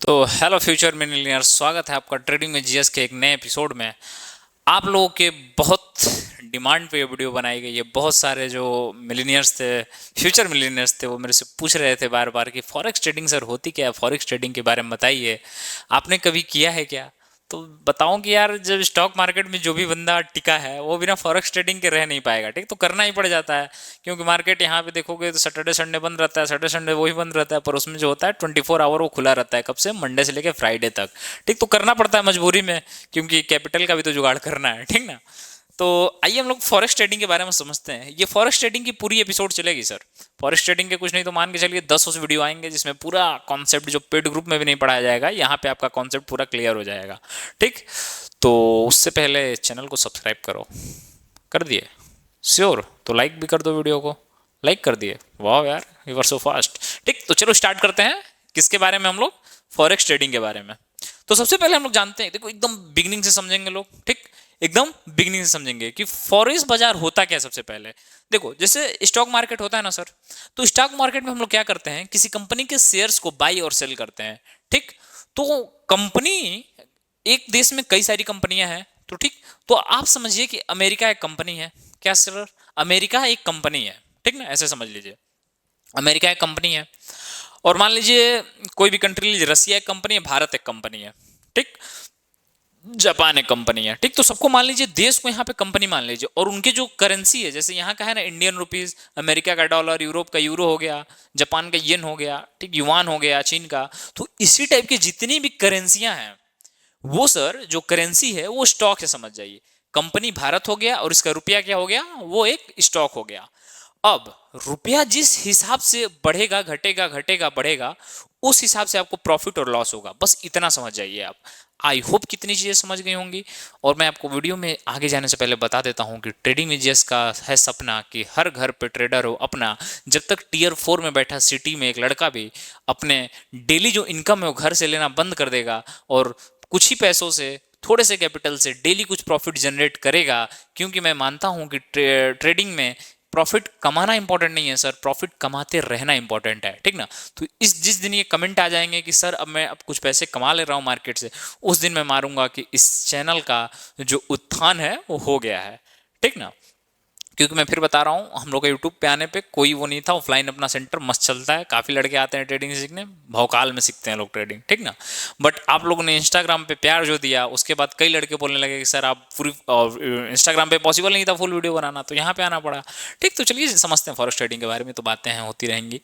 तो hello future millionaire, स्वागत है आपका ट्रेडिंग में जीएस के एक नए एपिसोड में। आप लोगों के बहुत डिमांड पे ये वीडियो बनाई गई है। बहुत सारे जो मिलियनियर्स थे, फ्यूचर मिलियनियर्स थे, वो मेरे से पूछ रहे थे बार बार कि फॉरेक्स ट्रेडिंग सर होती क्या है, फॉरेक्स ट्रेडिंग के बारे में बताइए, आपने कभी किया है क्या। तो बताऊं कि यार, जब स्टॉक मार्केट में जो भी बंदा टिका है वो बिना फॉरेक्स ट्रेडिंग के रह नहीं पाएगा। ठीक, तो करना ही पड़ जाता है, क्योंकि मार्केट यहाँ पे देखोगे तो सैटरडे संडे बंद रहता है, सैटरडे संडे वही बंद रहता है, पर उसमें जो होता है 24 आवर वो खुला रहता है, कब से, मंडे से लेकर फ्राइडे तक। ठीक, तो करना पड़ता है मजबूरी में, क्योंकि कैपिटल का भी तो जुगाड़ करना है। ठीक ना। तो आइए हम लोग फॉरेक्स ट्रेडिंग के बारे में समझते हैं। ये फॉरेक्स ट्रेडिंग की पूरी एपिसोड चलेगी सर। फॉरेक्स ट्रेडिंग के कुछ नहीं तो मान के चलिए 10 उस वीडियो आएंगे, जिसमें पूरा कॉन्सेप्ट जो पेड ग्रुप में भी नहीं पढ़ाया जाएगा, यहाँ पे आपका कॉन्सेप्ट पूरा क्लियर हो जाएगा। ठीक, तो उससे पहले चैनल को सब्सक्राइब करो। कर दिए? श्योर? तो लाइक भी कर दो वीडियो को। लाइक कर दिए? वाह यार, यू आर सो फास्ट। ठीक, तो चलो स्टार्ट करते हैं। किसके बारे में हम लोग? फॉरेक्स ट्रेडिंग के बारे में। तो सबसे पहले हम लोग जानते हैं, देखो एकदम बिगिनिंग से समझेंगे लोग। ठीक, एकदम बिगिनिंग से समझेंगे कि फॉरेक्स बाजार होता क्या है। सबसे पहले देखो, जैसे स्टॉक मार्केट होता है ना सर, तो स्टॉक मार्केट में हम लोग क्या करते हैं, किसी कंपनी के शेयर्स को बाई और सेल करते हैं। ठीक, तो कंपनी, एक देश में कई सारी कंपनियां हैं, तो ठीक, तो आप समझिए कि अमेरिका एक कंपनी है। क्या सर? अमेरिका एक कंपनी है। ठीक ना, ऐसे समझ लीजिए, अमेरिका एक कंपनी है। और मान लीजिए कोई भी कंट्री लीजिए, रसिया एक कंपनी है, भारत एक कंपनी है। ठीक, जापान एक कंपनी है। ठीक, तो सबको मान लीजिए, देश को यहाँ पे कंपनी मान लीजिए, और उनके जो करेंसी है, जैसे यहाँ का है ना इंडियन रुपीज, अमेरिका का डॉलर, यूरोप का यूरो हो गया, जापान का येन हो गया, ठीक, युआन हो गया चीन का। तो इसी टाइप की जितनी भी करेंसियां हैं, वो सर जो करेंसी है वो स्टॉक है, समझ जाइए। कंपनी भारत हो गया और इसका रुपया क्या हो गया, वो एक स्टॉक हो गया। अब रुपया जिस हिसाब से बढ़ेगा, घटेगा, घटेगा, बढ़ेगा, उस हिसाब से आपको प्रॉफिट और लॉस होगा। बस इतना समझ जाइए आप। आई होप कितनी चीजें समझ गई होंगी। और मैं आपको वीडियो में आगे जाने से पहले बता देता हूं कि ट्रेडिंग में जीएस का है सपना कि हर घर पे ट्रेडर हो अपना। जब तक टियर 4 में बैठा सिटी में एक लड़का भी अपने डेली जो इनकम है वो घर से लेना बंद कर देगा, और कुछ ही पैसों से, थोड़े से कैपिटल से डेली कुछ प्रॉफिट जनरेट करेगा। क्योंकि मैं मानता हूं कि ट्रेडिंग में प्रॉफिट कमाना इंपॉर्टेंट नहीं है सर, प्रॉफिट कमाते रहना इंपॉर्टेंट है। ठीक ना। तो इस जिस दिन ये कमेंट आ जाएंगे कि सर अब मैं अब कुछ पैसे कमा ले रहा हूं मार्केट से, उस दिन मैं मारूंगा कि इस चैनल का जो उत्थान है वो हो गया है। ठीक ना। क्योंकि मैं फिर बता रहा हूँ, हम लोग का यूट्यूब पे आने पे कोई वो नहीं था। ऑफलाइन अपना सेंटर मस्त चलता है, काफ़ी लड़के आते हैं ट्रेडिंग सीखने, भौकाल में सीखते हैं लोग ट्रेडिंग। ठीक ना। बट आप लोगों ने इंस्टाग्राम पे प्यार जो दिया, उसके बाद कई लड़के बोलने लगे कि सर आप पूरी, इंस्टाग्राम पे पॉसिबल नहीं था फुल वीडियो बनाना, तो यहाँ पे आना पड़ा। ठीक, तो चलिए समझते हैं फॉरेक्स ट्रेडिंग के बारे में, तो बातें हैं होती रहेंगी।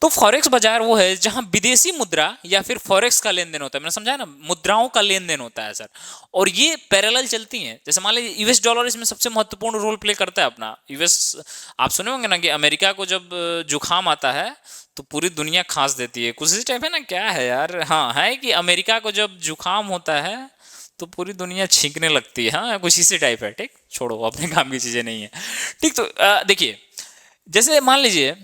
तो फॉरेक्स बाजार वो है जहां विदेशी मुद्रा या फिर फॉरेक्स का लेन देन होता है। मैंने समझाया ना, मुद्राओं का लेन देन होता है सर। और ये पैरेलल चलती हैं। जैसे मान लीजिए यूएस डॉलर इसमें सबसे महत्वपूर्ण रोल प्ले करता है अपना। यूएस, आप सुने होंगे ना कि अमेरिका को जब जुकाम आता है तो पूरी दुनिया खांस देती है, कुछ इसी टाइप है ना, क्या है यार, हाँ है कि अमेरिका को जब जुकाम होता है तो पूरी दुनिया छींकने लगती है। हाँ, कुछ इसी टाइप है। ठीक, छोड़ो, अपने काम की चीजें नहीं है। ठीक, तो देखिए, जैसे मान लीजिए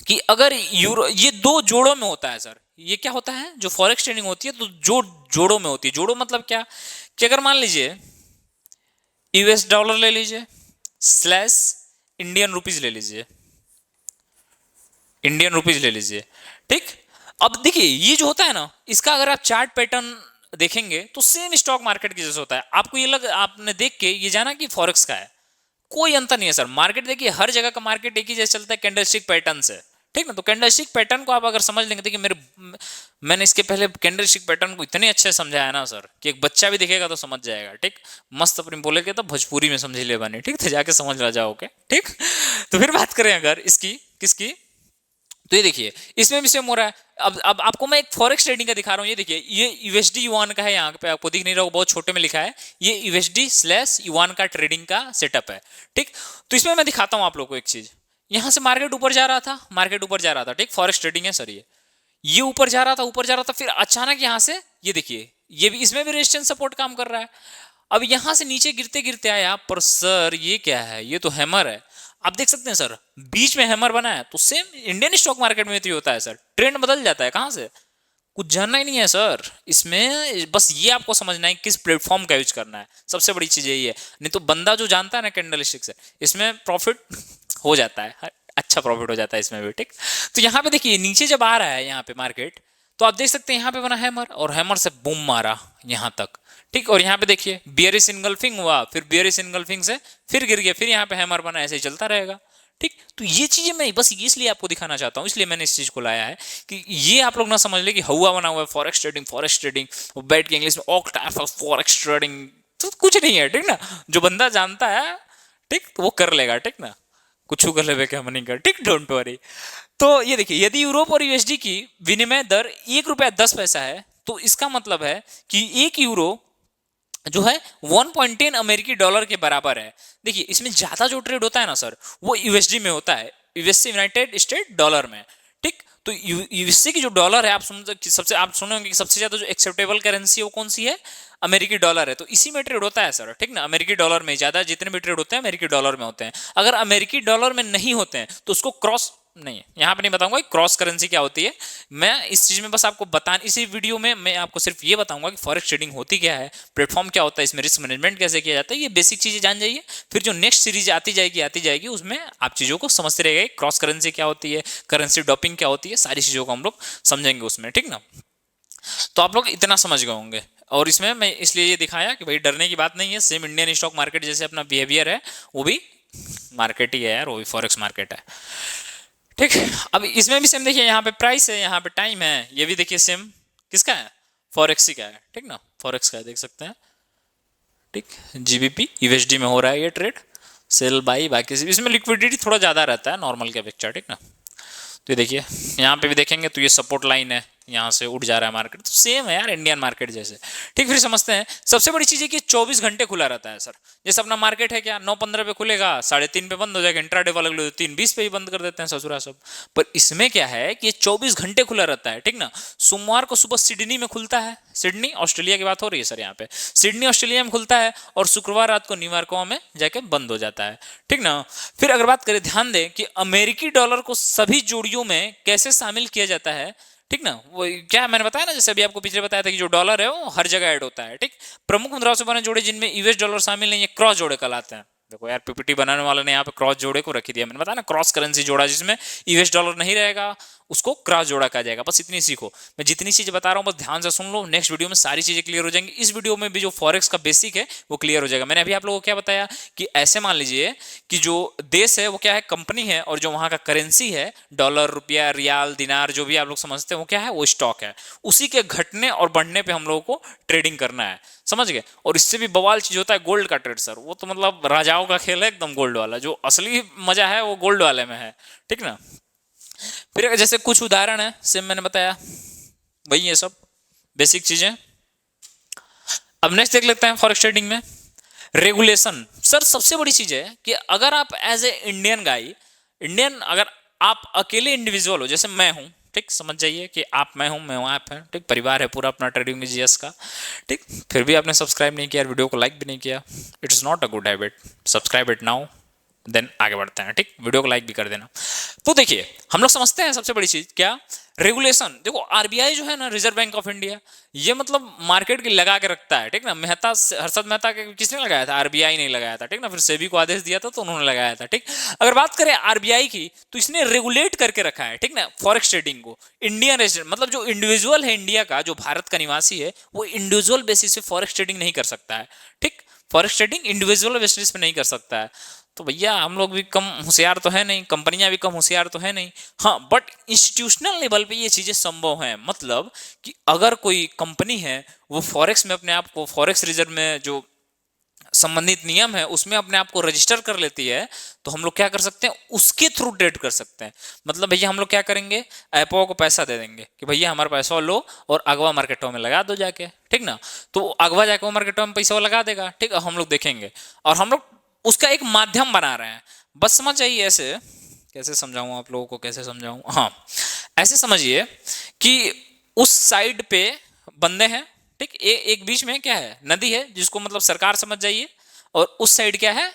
कि अगर यूरो, ये दो जोड़ों में होता है सर। ये क्या होता है, जो फॉरेक्स ट्रेडिंग होती है तो जोड़ों में होती है। जोड़ो मतलब क्या, कि अगर मान लीजिए यूएस डॉलर ले लीजिए स्लैश इंडियन रुपीज ले लीजिए, इंडियन रुपीज ले लीजिए। ठीक, अब देखिए ये जो होता है ना, इसका अगर आप चार्ट पैटर्न देखेंगे तो सेम स्टॉक मार्केट की जैसे होता है। आपको ये आपने देख के ये जाना कि फॉरेक्स का है, कोई अंतर नहीं है सर। मार्केट देखिए, हर जगह का मार्केट एक ही जैसे चलता है, कैंडलस्टिक पैटर्न से। ठीक ना। तो कैंडलस्टिक पैटर्न को आप अगर समझ लेंगे, देखिए मैंने इसके पहले कैंडलस्टिक पैटर्न को इतने अच्छे समझाया ना सर, कि एक बच्चा भी दिखेगा तो समझ जाएगा। ठीक, मस्त अपनी बोलेगे तो भोजपुरी में समझ ले बने। ठीक, तो जाके समझ ला जाओगे। ठीक, तो फिर बात करें अगर इसकी, किसकी, तो ये देखिए इसमें भी सेम हो रहा है। अब आपको मैं एक फॉरेक्स ट्रेडिंग का दिखा रहा हूँ। ये देखिए, ये यूएसडी युआन का है, यहाँ पे आपको दिख नहीं रहा, बहुत छोटे में लिखा है, ये यूएसडी स्लैश युआन का ट्रेडिंग का सेटअप है। ठीक, तो इसमें मैं दिखाता हूँ आप लोग को एक चीज। यहाँ से मार्केट ऊपर जा रहा था, मार्केट ऊपर जा रहा था। ठीक, फॉरेक्स ट्रेडिंग है सर। ये ऊपर जा रहा था, ऊपर जा रहा था, फिर अचानक यहाँ से ये देखिए, ये भी, इसमें भी रेजिस्टेंस सपोर्ट काम कर रहा है। अब यहां से नीचे गिरते गिरते आया, पर सर ये क्या है, ये तो हैमर है। आप देख सकते हैं सर, बीच में हैमर बना है। तो सेम इंडियन स्टॉक मार्केट में तो होता है सर, ट्रेंड बदल जाता है कहां से, कुछ जानना ही नहीं है सर इसमें। बस ये आपको समझना है किस प्लेटफॉर्म का यूज करना है, सबसे बड़ी चीज यही है। नहीं तो बंदा जो जानता है ना कैंडल स्टिक से, इसमें प्रॉफिट हो जाता है, अच्छा प्रॉफिट हो जाता है इसमें भी। ठीक, तो यहाँ पे देखिए नीचे जब आ रहा है यहाँ पे मार्केट, तो आप देख सकते हैं यहाँ पे बना हैमर, और हैमर से बूम मारा यहाँ तक, ठीक। और यहाँ पे देखिए बियरिश इनगल्फिंग हुआ, फिर बियरिश इनगल्फिंग से फिर गिर गया, फिर यहाँ पे हैमर बना, ऐसे ही चलता रहेगा, ठीक। तो ये चीजें मैं बस इसलिए आपको दिखाना चाहता हूँ, इसलिए मैंने इस चीज को लाया है कि ये आप लोग ना समझ ले कि हवा बना हुआ है फॉरेक्स ट्रेडिंग, फॉरेक्स ट्रेडिंग, बैठ के इंग्लिश में all type of forex trading, तो कुछ नहीं है, ठीक ना। जो बंदा जानता है, ठीक, तो वो कर लेगा, ठीक ना, कुछ कर ले क्या नहीं कर, ठीक, डोंट वरी। तो ये देखिए, यदि यूरोप और यूएसडी की विनिमय दर 1 रुपया 10 पैसा है, तो इसका मतलब है कि 1 यूरो जो है 1.10 अमेरिकी डॉलर के बराबर है। देखिए इसमें ज्यादा जो ट्रेड होता है ना सर, वो यूएसडी में होता है, यूएसए यूनाइटेड स्टेट डॉलर में, ठीक। तो यूएसए की जो डॉलर है, आप सबसे आप सुने होंगे कि सबसे ज्यादा जो एक्सेप्टेबल करेंसी है वो कौन सी है, अमेरिकी डॉलर है। तो इसी में ट्रेड होता है सर, ठीक ना, अमेरिकी डॉलर में ज्यादा जितने भी ट्रेड होते हैं अमेरिकी डॉलर में होते हैं। अगर अमेरिकी डॉलर में नहीं होते हैं तो उसको क्रॉस नहीं, यहाँ पे नहीं बताऊंगा क्रॉस करेंसी क्या होती है, मैं इस चीज में बस आपको इसी वीडियो में मैं आपको सिर्फ ये बताऊंगा कि फॉरेक्स ट्रेडिंग होती क्या है, प्लेटफॉर्म क्या होता है, इसमें रिस्क मैनेजमेंट कैसे किया जाता है, ये बेसिक चीजें जान जाइए। फिर जो नेक्स्ट सीरीज आती जाएगी उसमें आप चीजों को समझते रहेंगे, क्रॉस करेंसी क्या होती है, करेंसी डॉपिंग क्या होती है, सारी चीजों को हम लोग समझेंगे उसमें, ठीक ना। तो आप लोग इतना समझ गए होंगे, और इसमें मैं इसलिए ये दिखाया कि भाई डरने की बात नहीं है, सेम इंडियन स्टॉक मार्केट जैसे अपना बिहेवियर है, वो भी मार्केट ही है यार, वो भी फॉरेक्स मार्केट है, ठीक। अब इसमें भी सेम देखिए, यहाँ पे प्राइस है, यहाँ पे टाइम है, ये भी देखिए सेम किसका है, फॉरेक्स का है, ठीक ना, फॉरेक्स का है, देख सकते हैं, ठीक। जीबीपी यूएसडी में हो रहा है ये ट्रेड, सेल बाई, बाकी इसमें लिक्विडिटी थोड़ा ज़्यादा रहता है नॉर्मल के अपेक्षा, ठीक ना। तो ये देखिए यहाँ पे भी देखेंगे तो ये सपोर्ट लाइन है, यहाँ से उठ जा रहा है मार्केट, तो सेम है यार इंडियन मार्केट जैसे, ठीक। फिर समझते हैं सबसे बड़ी चीज है कि 24 घंटे खुला रहता है सर। जैसे अपना मार्केट है क्या, 9:15 पे खुलेगा, 3:30 पे बंद हो जाएगा, इंट्राडे वाले लोग 3:20 पे ही बंद कर देते हैं ससुरा सब। पर इसमें क्या है कि ये 24 घंटे खुला रहता है, ठीक ना। सोमवार को सुबह सिडनी में खुलता है, सिडनी ऑस्ट्रेलिया की बात हो रही है सर यहाँ पे, सिडनी ऑस्ट्रेलिया में खुलता है, और शुक्रवार रात को न्यूयॉर्क में जाके बंद हो जाता है, ठीक ना। फिर अगर बात करें, ध्यान दें कि अमेरिकी डॉलर को सभी जोड़ियों में कैसे शामिल किया जाता है, ठीक ना। वो क्या मैंने बताया ना, जैसे अभी आपको पिछले बताया था कि जो डॉलर है वो हर जगह ऐड होता है, ठीक। प्रमुख मुद्राओं से बने जोड़े जिनमें यूएस डॉलर शामिल नहीं है, क्रॉस जोड़े कहलाते हैं। देखो यार, पीपीटी बनाने वाले ने यहाँ पे क्रॉस जोड़े को रखी दिया, मैंने बताया ना, क्रॉस करेंसी जोड़ा जिसमें यूएस डॉलर नहीं रहेगा उसको क्रॉस जोड़ा कहा जाएगा। बस इतनी सीखो, मैं जितनी चीजें बता रहा हूँ बस ध्यान से सुन लो, नेक्स्ट वीडियो में सारी चीजें क्लियर हो जाएंगी। इस वीडियो में भी जो फॉरेक्स का बेसिक है वो क्लियर हो जाएगा। मैंने अभी आप लोगों को क्या बताया कि ऐसे मान लीजिए कि जो देश है वो क्या है, कंपनी है, और जो वहां का करेंसी है, डॉलर, रुपया, रियाल, दिनार, जो भी आप लोग समझते हैं वो क्या है, वो स्टॉक है। उसी के घटने और बढ़ने पे हम लोगों को ट्रेडिंग करना है, समझ गए। और इससे भी बवाल चीज होता है गोल्ड का ट्रेड सर, वो तो मतलब राजाओं का खेल है एकदम, गोल्ड वाला जो असली मजा है वो गोल्ड वाले में है, ठीक ना। फिर जैसे कुछ उदाहरण है, सेम मैंने बताया वही, ये सब बेसिक चीजें। अब नेक्स्ट देख लेते हैं फॉरेक्स ट्रेडिंग में रेगुलेशन। सर सबसे बड़ी चीज है कि अगर आप एज ए इंडियन गाई, इंडियन, अगर आप अकेले इंडिविजुअल हो, जैसे मैं हूं, ठीक, समझ जाइए कि आप, मैं हूं आप हैं, ठीक, परिवार है पूरा अपना ट्रेडिंग में जीएस का, ठीक। फिर भी आपने सब्सक्राइब नहीं किया, वीडियो को लाइक भी नहीं किया, it's not a good habit, subscribe it now, then आगे बढ़ते हैं, ठीक। वीडियो को लाइक भी कर देना। तो देखिए हम लोग समझते हैं सबसे बड़ी चीज क्या, रेगुलेशन। देखो आरबीआई जो है ना, रिजर्व बैंक ऑफ इंडिया, ये मतलब मार्केट की लगा के रखता है, ठीक ना। हर्षद मेहता के किसने लगाया था, आरबीआई ने लगाया था, ठीक ना। फिर सेबी को आदेश दिया था तो उन्होंने लगाया था, ठीक। अगर बात करें आरबीआई की, तो इसने रेगुलेट करके रखा है, ठीक ना, फॉरेक्स ट्रेडिंग को। इंडियन रेजिडेंट मतलब जो इंडिविजुअल है इंडिया का, जो भारत का निवासी है, वो इंडिविजुअल बेसिस पे फॉरेक्स ट्रेडिंग नहीं कर सकता है, ठीक। फॉरेक्स ट्रेडिंग इंडिविजुअल बेसिस पे नहीं कर सकता है। तो भैया हम लोग भी कम होशियार तो है नहीं, कंपनियां भी कम होशियार तो है नहीं, हाँ, बट इंस्टीट्यूशनल लेवल पे ये चीजें संभव हैं। मतलब कि अगर कोई कंपनी है वो फॉरेक्स में अपने आप को, फॉरेक्स रिजर्व में जो संबंधित नियम है उसमें अपने आप को रजिस्टर कर लेती है, तो हम लोग क्या कर सकते हैं, उसके थ्रू ट्रेड कर सकते हैं। मतलब भैया हम लोग क्या करेंगे, ऐपों को पैसा दे देंगे कि भैया हमारा पैसा लो और अगवा मार्केटों में लगा दो जाके, ठीक ना। तो अगवा जाके मार्केटों में पैसा लगा देगा, ठीक, हम लोग देखेंगे, और हम लोग उसका एक माध्यम बना रहे हैं। बस समझ जाइए, ऐसे कैसे समझाऊं आप लोगों को, कैसे समझाऊं, हाँ, ऐसे समझिए कि उस साइड पे बंदे हैं, ठीक, एक बीच में क्या है, नदी है, जिसको मतलब सरकार समझ जाइए, और उस साइड क्या है,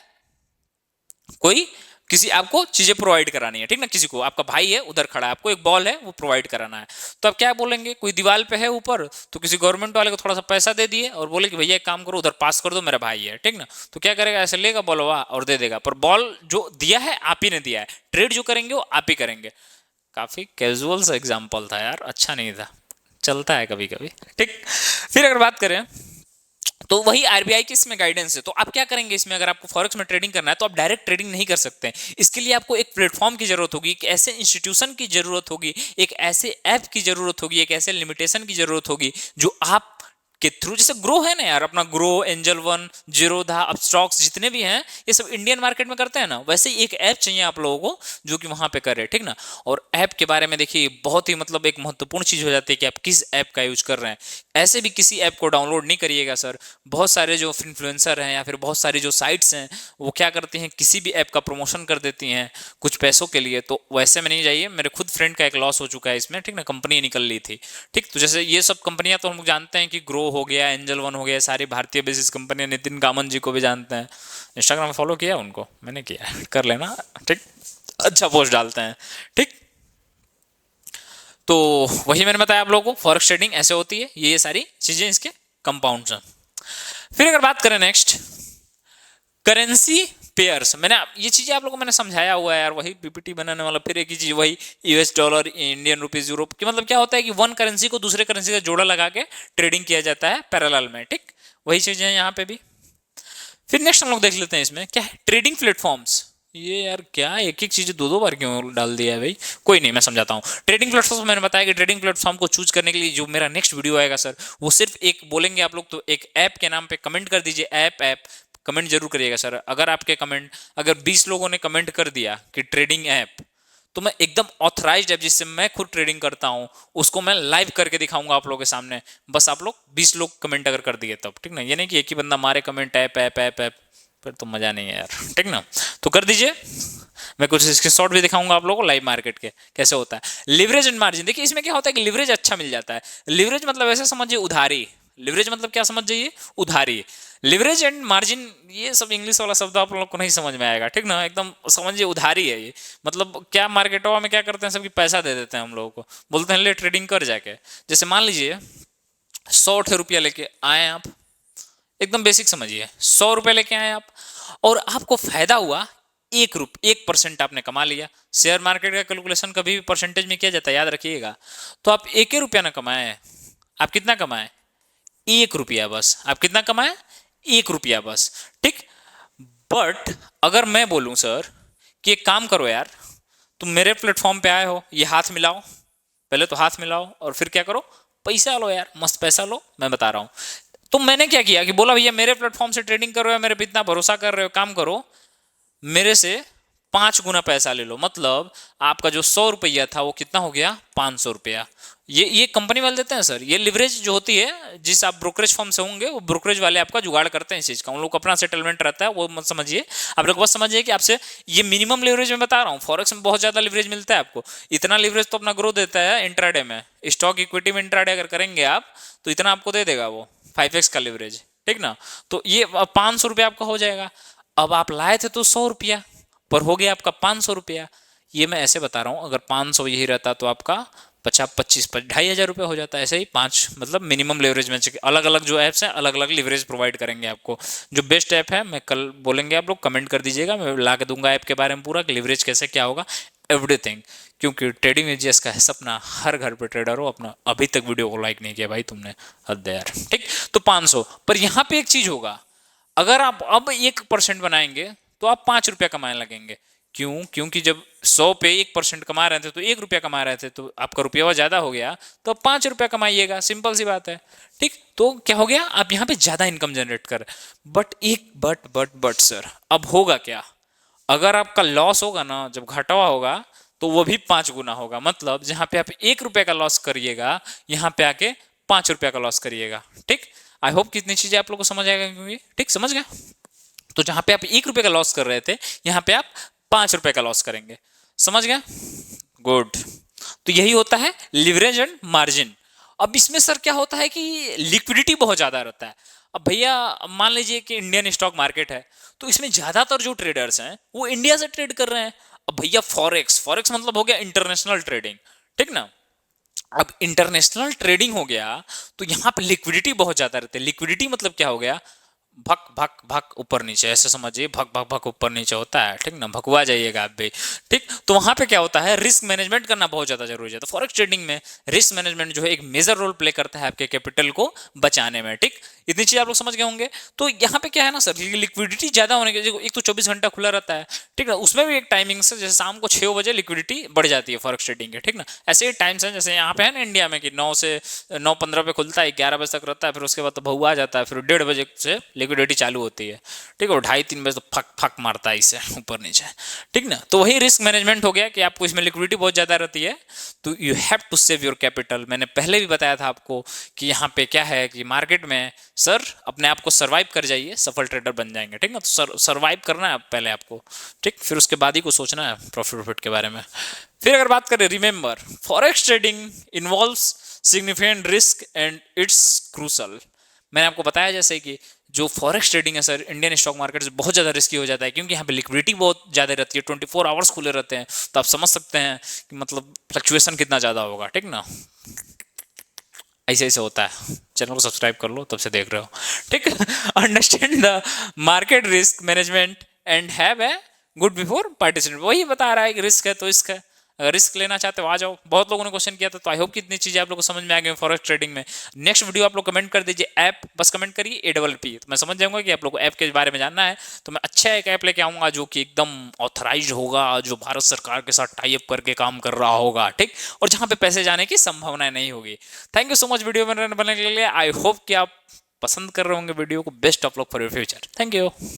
कोई किसी आपको चीजें प्रोवाइड करानी है, ठीक ना। किसी को, आपका भाई है उधर खड़ा है, आपको एक बॉल है वो प्रोवाइड कराना है, तो आप क्या बोलेंगे, कोई दीवार पे है ऊपर, तो किसी गवर्नमेंट वाले को थोड़ा सा पैसा दे दिए और बोले कि भैया एक काम करो उधर पास कर दो, मेरा भाई है, ठीक ना। तो क्या करेगा, ऐसे लेगा बॉल और दे देगा, पर बॉल जो दिया है आप ही ने दिया है, ट्रेड जो करेंगे वो आप ही करेंगे। काफी कैजुअल सा एग्जाम्पल था यार, अच्छा नहीं था, चलता है कभी कभी। ठीक, फिर अगर बात करें तो वही आरबीआई की इसमें गाइडेंस है। तो आप क्या करेंगे इसमें, अगर आपको फॉरेक्स में ट्रेडिंग करना है तो आप डायरेक्ट ट्रेडिंग नहीं कर सकते। इसके लिए आपको एक प्लेटफॉर्म की जरूरत होगी, एक ऐसे इंस्टीट्यूशन की जरूरत होगी, एक ऐसे ऐप की जरूरत होगी, एक ऐसे लिमिटेशन की जरूरत होगी जो आप के थ्रू, जैसे ग्रो है ना यार, अपना grow, angel one, Zerodha, Upstox जितने भी हैं ये सब इंडियन मार्केट में करते हैं ना, वैसे ही एक ऐप चाहिए आप लोगों को जो कि वहां पे करे। ठीक ना। और ऐप के बारे में देखिए बहुत ही मतलब एक महत्वपूर्ण चीज हो जाती है कि आप किस ऐप का यूज कर रहे हैं। ऐसे भी किसी ऐप को डाउनलोड नहीं करिएगा सर। बहुत सारे जो इन्फ्लुएंसर हैं या फिर बहुत सारी जो साइट्स हैं वो क्या करती हैं, किसी भी ऐप का प्रमोशन कर देती हैं कुछ पैसों के लिए। तो वैसे में नहीं जाइए। मेरे खुद फ्रेंड का एक लॉस हो चुका है इसमें। ठीक ना, कंपनी निकल ली थी। ठीक, तो जैसे ये सब कंपनियां तो हम लोग जानते हैं कि ग्रो हो गया, एंजल वन हो गया, सारी भारतीय बेसिस कंपनियां, नितिन कामन जी को भी जानते हैं। इंस्टाग्राम में फॉलो किया उनको, मैंने किया, कर लेना। ठीक, अच्छा पोस्ट डालते हैं। ठीक, तो वही मैंने बताया आप लोगों को, फॉरेक्स ट्रेडिंग ऐसे होती है। ये सारी चीजें इसके कंपाउंड्स हैं। फिर अगर बात करें नेक्स्ट, करेंसी पेयर्स, मैंने ये चीजें आप लोगों को मैंने समझाया हुआ है यार, वही पीपीटी बनाने वाला फिर एक ही चीज वही, US dollar, Indian rupees, Europe की, मतलब क्या होता है कि वन करेंसी को दूसरे करेंसी का जोड़ा लगा के ट्रेडिंग किया जाता है पैरेलल में। ठीक, वही चीजें हैं यहाँ पे भी। फिर नेक्स्ट हम लोग देख लेते हैं इसमें क्या है, ट्रेडिंग प्लेटफॉर्म्स। ये यार क्या एक एक चीज दो दो बार क्यों डाल दिया है भाई, कोई नहीं मैं समझाता हूँ। ट्रेडिंग प्लेटफॉर्म मैंने बताया कि ट्रेडिंग प्लेटफॉर्म को चूज करने के लिए जो मेरा नेक्स्ट वीडियो आएगा सर, वो सिर्फ एक बोलेंगे आप लोग तो एक ऐप के नाम पे कमेंट कर दीजिए, ऐप ऐप कमेंट जरूर करिएगा सर। अगर आपके कमेंट, अगर 20 लोगों ने कमेंट कर दिया कि ट्रेडिंग ऐप, तो मैं एकदम ऑथराइज्ड ऐप जिससे मैं खुद ट्रेडिंग करता हूं उसको मैं लाइव करके दिखाऊंगा आप लोगों के सामने। बस आप लोग 20 लोग कमेंट अगर कर दिए तब। ठीक ना, ये नहीं कि एक ही बंदा मारे comment app app app app, फिर तो मजा नहीं है यार। ठीक ना, तो कर दीजिए। मैं कुछ स्क्रीनशॉट भी दिखाऊंगा आप लोगों को लाइव मार्केट के कैसे होता है। लिवरेज एंड मार्जिन, देखिए इसमें क्या होता है कि लिवरेज अच्छा मिल जाता है। लिवरेज मतलब ऐसे समझिए उधारी। लिवरेज मतलब क्या समझ जाइए, उधारी। लिवरेज एंड मार्जिन ये सब इंग्लिश वाला शब्द आप लोग को नहीं समझ में आएगा। ठीक ना, एकदम समझिए उधारी है ये। मतलब क्या मार्केटों में क्या करते हैं, सबकी पैसा दे देते हैं हम लोगों को, बोलते हैं ले ट्रेडिंग कर जाके। जैसे मान लीजिए 100 रुपया लेके आए आप, एकदम बेसिक समझिए, 100 रुपये लेके आए आप और आपको फायदा हुआ 1% आपने कमा लिया। शेयर मार्केट का कैलकुलेशन कभी भी परसेंटेज में किया जाता है, याद रखिएगा। तो आप 1 ही रुपया ना कमाए, आप कितना कमाए, 1 रुपया बस। आप कितना कमाए, 1 रुपया बस। ठीक, बट अगर मैं बोलूं सर कि एक काम करो यार, तुम मेरे प्लेटफॉर्म पे आए हो, ये हाथ मिलाओ, पहले तो हाथ मिलाओ और फिर क्या करो, पैसा लो यार, मस्त पैसा लो। मैं बता रहा हूं। तो मैंने क्या किया कि बोला भैया मेरे प्लेटफॉर्म से ट्रेडिंग कर रहे हो, मेरे पे इतना भरोसा कर रहे हो, काम करो मेरे से 5 गुना पैसा ले लो। मतलब आपका जो 100 रुपया था वो कितना हो गया, 500 रुपया। ये कंपनी वाले देते हैं सर। ये लिवरेज जो होती है, जिस आप ब्रोकरेज फर्म से होंगे वो ब्रोकरेज वाले आपका जुगाड़ करते हैं इस चीज का, उन लोग अपना सेटलमेंट रहता है, वो मत समझिए। आप लोग बस समझिए कि आपसे ये मिनिमम लिवरेज में बता रहा हूँ। फॉरेक्स में बहुत ज्यादा लिवरेज मिलता है आपको। इतना लिवरेज तो अपना ग्रो देता है इंट्राडे में, स्टॉक इक्विटी में इंट्राडे अगर करेंगे आप तो इतना आपको दे देगा वो 5x का लिवरेज। ठीक ना, तो ये 500 रुपया आपका हो जाएगा। अब आप लाए थे तो 100 रुपया पर हो गया आपका 500 रुपया। ये मैं ऐसे बता रहा हूँ, अगर 500 यही रहता तो आपका 25 2,500 रुपये हो जाता है। ऐसे ही 5 मतलब मिनिमम लेवरेज में अलग अलग जो ऐप्स हैं अलग अलग लिवरेज प्रोवाइड करेंगे आपको। जो बेस्ट ऐप है मैं कल बोलेंगे, आप लोग कमेंट कर दीजिएगा, मैं ला के दूंगा ऐप के बारे में पूरा, लिवरेज कैसे क्या होगा, एवरीथिंग। क्योंकि ट्रेडिंग में जीएस का है सपना, हर घर पे ट्रेडर हो अपना। अभी तक वीडियो को लाइक नहीं किया भाई तुमने, हद है यार। ठीक, तो 500 पर यहाँ पे एक चीज होगा, अगर आप अब 1% बनाएंगे तो आप 5 रुपया कमाने लगेंगे। क्यों, क्योंकि जब 100 पे 1% कमा रहे थे तो 1 रुपया कमा रहे थे, तो आपका रुपया ज्यादा हो गया तो 5 रुपया कमाइएगा, सिंपल सी बात है। ठीक, तो क्या हो गया, आप यहाँ पे ज्यादा इनकम जनरेट कर। बट एक बट सर, अब होगा क्या, अगर आपका लॉस होगा ना, जब घाटा होगा तो वो भी 5 गुना होगा। मतलब जहां पे आप 1 रुपया का लॉस करिएगा, यहाँ पे आके 5 रुपया का लॉस करिएगा। ठीक, आई होप कितनी चीजें आप लोग को समझ आएगा, क्योंकि ठीक समझ गए। तो जहां पे आप 1 रुपये का लॉस कर रहे थे, यहाँ पे आप 5 रुपये का लॉस करेंगे। समझ गए, गुड। तो यही होता है लिवरेज एंड मार्जिन। अब इसमें सर क्या होता है कि लिक्विडिटी बहुत ज्यादा रहता है। अब भैया मान लीजिए कि इंडियन स्टॉक मार्केट है, तो इसमें ज्यादातर जो ट्रेडर्स हैं वो इंडिया से ट्रेड कर रहे हैं। अब भैया फॉरेक्स, फॉरेक्स मतलब हो गया इंटरनेशनल ट्रेडिंग। ठीक ना, अब इंटरनेशनल ट्रेडिंग हो गया तो यहाँ पे लिक्विडिटी बहुत ज्यादा रहती है। लिक्विडिटी मतलब क्या हो गया, भक भक भक ऊपर नीचे, ऐसे समझिए, भक भक भक ऊपर नीचे होता है, ठीक ना, भगवा जाइएगा आप भी, ठीक। तो वहां पे क्या होता है, रिस्क मैनेजमेंट करना बहुत ज्यादा जरूरी है। तो फॉरेक्स ट्रेडिंग में रिस्क मैनेजमेंट जो है एक मेजर रोल प्ले करता है आपके कैपिटल को बचाने में, ठीक। इतनी चीज आप लोग समझ गए होंगे। तो यहाँ पे क्या है ना सर, लिक्विडिटी ज्यादा होने के, एक तो 24 घंटा खुला रहता है, ठीक ना, उसमें भी एक टाइमिंग से, जैसे शाम को 6 बजे लिक्विडिटी बढ़ जाती है फॉरेक्स ट्रेडिंग के, ठीक ना। ऐसे ही टाइम्स हैं जैसे यहाँ पे है ना इंडिया में कि 9 से 9:15 पे खुलता है, 11 बजे तक रहता है, फिर उसके बाद तो भहुआ जाता है, फिर 1:30 बजे से लिक्विडिटी चालू होती है, ठीक है, और 2:30-3 बजे तो फक फक मारता है इसे ऊपर नीचे, ठीक ना। तो वही रिस्क मैनेजमेंट हो गया कि आपको इसमें लिक्विडिटी बहुत ज्यादा रहती है, तो you have to save your capital. मैंने पहले भी बताया था आपको कि यहाँ पे क्या है कि मार्केट में सर अपने आप को सर्वाइव कर जाइए, सफल ट्रेडर बन जाएंगे, ठीक ना। तो सर्वाइव करना है पहले आपको, ठीक, फिर उसके बाद ही को सोचना है प्रॉफिट के बारे में। फिर अगर बात करें, remember forex trading involves significant risk and it's crucial. मैंने आपको बताया जैसे कि जो फॉरेक्स ट्रेडिंग है सर, इंडियन स्टॉक मार्केट से बहुत ज़्यादा रिस्की हो जाता है, क्योंकि यहाँ पे लिक्विडिटी बहुत ज़्यादा रहती है, 24 आवर्स खुले रहते हैं। तो आप समझ सकते हैं कि मतलब फ्लक्चुएशन कितना ज़्यादा होगा, ठीक ना। ऐसे ऐसे होता है, चैनल को सब्सक्राइब कर लो, तब से देख रहे हो, ठीक। Understand the market risk management and have a good before participate. वही बता रहा है कि रिस्क है तो रिस्क है, अगर रिस्क लेना चाहते हो आ जाओ। बहुत लोगों ने क्वेश्चन किया था, तो आई होप कि इतनी चीजें आप लोग को समझ में आ गई फॉरेक्स ट्रेडिंग में। नेक्स्ट वीडियो आप लोग कमेंट कर दीजिए, ऐप बस कमेंट करिए APP, तो मैं समझ जाऊंगा कि आप लोग को ऐप के बारे में जानना है। तो मैं अच्छा एक ऐप लेके आऊंगा जो कि एकदम ऑथराइज होगा, जो भारत सरकार के साथ टाई अप करके काम कर रहा होगा, ठीक, और जहां पे पैसे जाने की संभावना नहीं होगी। Thank you so much video बनने के लिए। आई होप कि आप पसंद कर रहे होंगे वीडियो को। Best of luck for your future. Thank you.